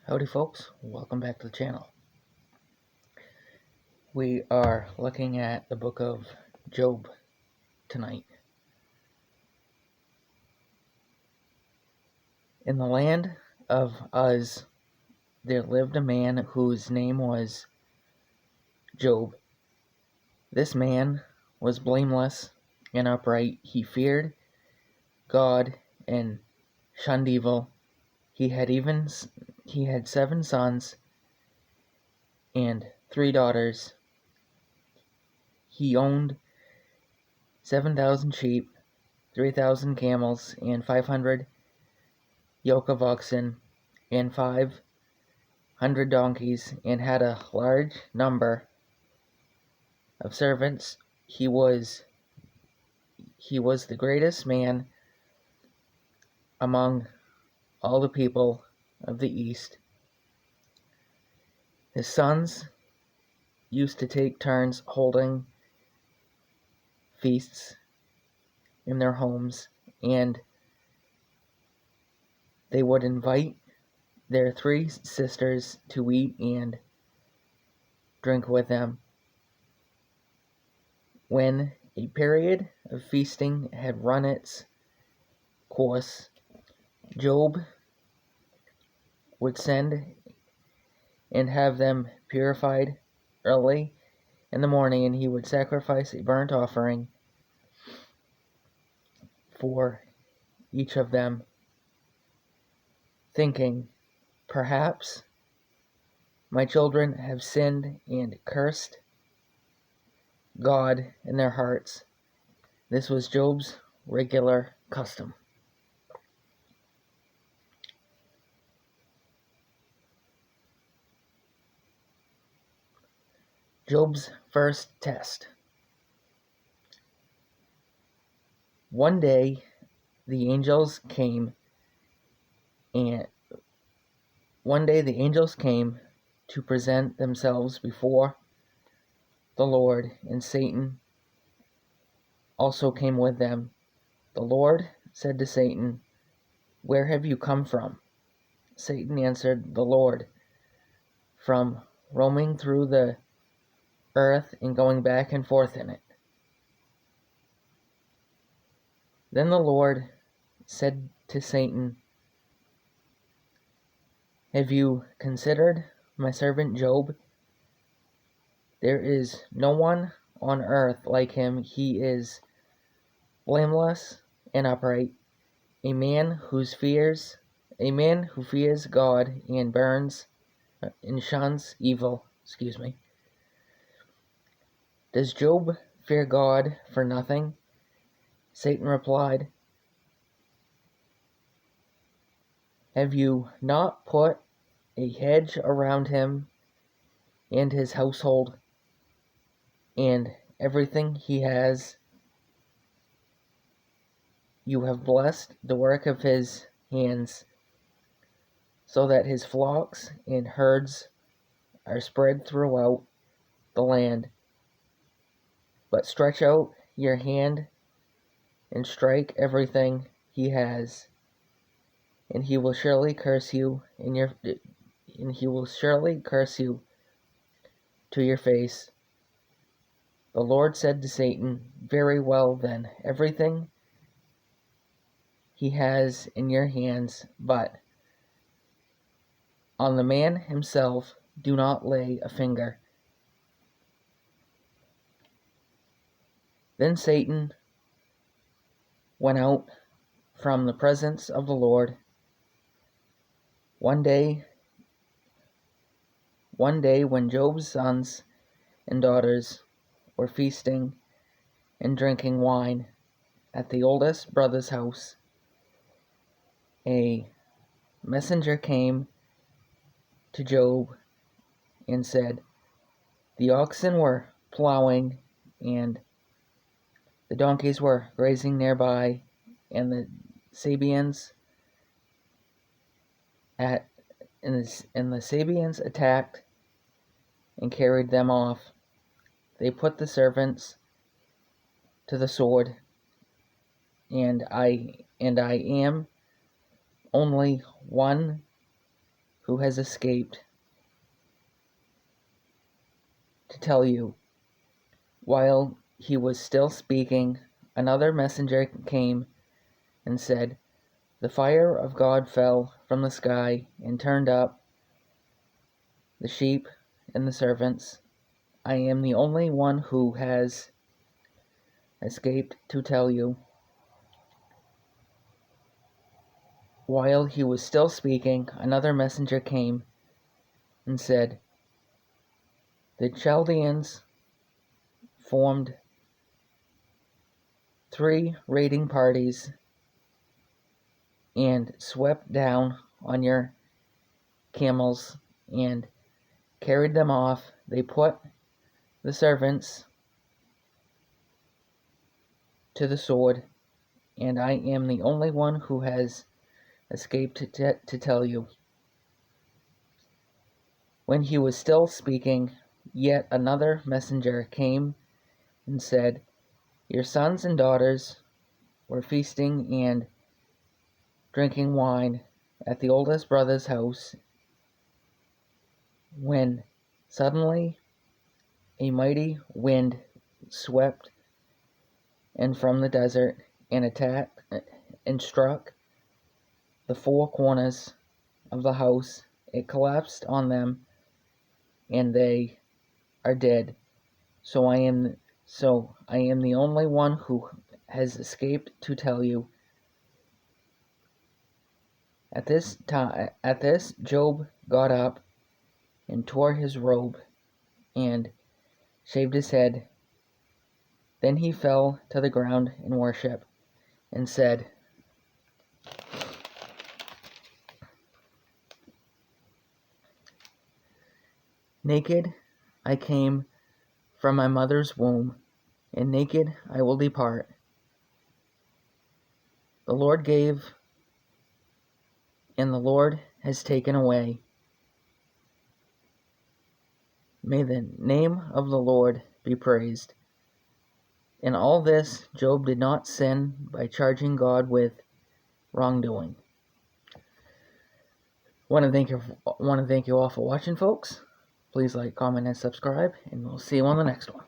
Howdy folks, welcome back to the channel. We are looking at the book of Job tonight. In the land of Uz, there lived a man whose name was Job. This man was blameless and upright. He feared God and shunned evil. He had 7 sons and 3 daughters. He owned 7,000 sheep, 3,000 camels, and 500 yoke of oxen, and 500 donkeys, and had a large number of servants. He was the greatest man among all the people of the East. His sons used to take turns holding feasts in their homes, and they would invite their 3 sisters to eat and drink with them. When a period of feasting had run its course, Job would send and have them purified early in the morning, and he would sacrifice a burnt offering for each of them, thinking, "Perhaps my children have sinned and cursed God in their hearts." This was Job's regular custom. Job's first test. One day the angels came to present themselves before the Lord, and Satan also came with them. The Lord said to Satan, "Where have you come from?" Satan answered the Lord, "From roaming through the earth and going back and forth in it." Then the Lord said to Satan, "Have you considered my servant Job? There is no one on earth like him. He is blameless and upright, a man who fears God and shuns evil. Does Job fear God for nothing?" Satan replied, "Have you not put a hedge around him and his household and everything he has? You have blessed the work of his hands, so that his flocks and herds are spread throughout the land. But stretch out your hand and strike everything he has, and he will surely curse you to your face." The Lord said to Satan, "Very well then, everything he has in your hands, but on the man himself do not lay a finger." Then Satan went out from the presence of the Lord. One day when Job's sons and daughters were feasting and drinking wine at the oldest brother's house, a messenger came to Job and said, "The oxen were plowing and the donkeys were grazing nearby, and the Sabeans attacked and carried them off. They put the servants to the sword, and I am only one who has escaped to tell you. While he was still speaking, another messenger came and said, "The fire of God fell from the sky and turned up the sheep and the servants. I am the only one who has escaped to tell you." While he was still speaking, another messenger came and said, "The Chaldeans formed 3 raiding parties and swept down on your camels and carried them off. They put the servants to the sword, and I am the only one who has escaped to tell you." When he was still speaking, yet another messenger came and said, "Your sons and daughters were feasting and drinking wine at the oldest brother's house, when suddenly a mighty wind swept in from the desert and attacked and struck the 4 corners of the house. It collapsed on them, and they are dead. So I am the only one who has escaped to tell you." At this, Job got up and tore his robe and shaved his head. Then he fell to the ground in worship and said, "Naked I came from my mother's womb, and naked I will depart. The Lord gave, and the Lord has taken away. May the name of the Lord be praised." In all this, Job did not sin by charging God with wrongdoing. Want to thank you all for watching, folks. Please like, comment, and subscribe, and we'll see you on the next one.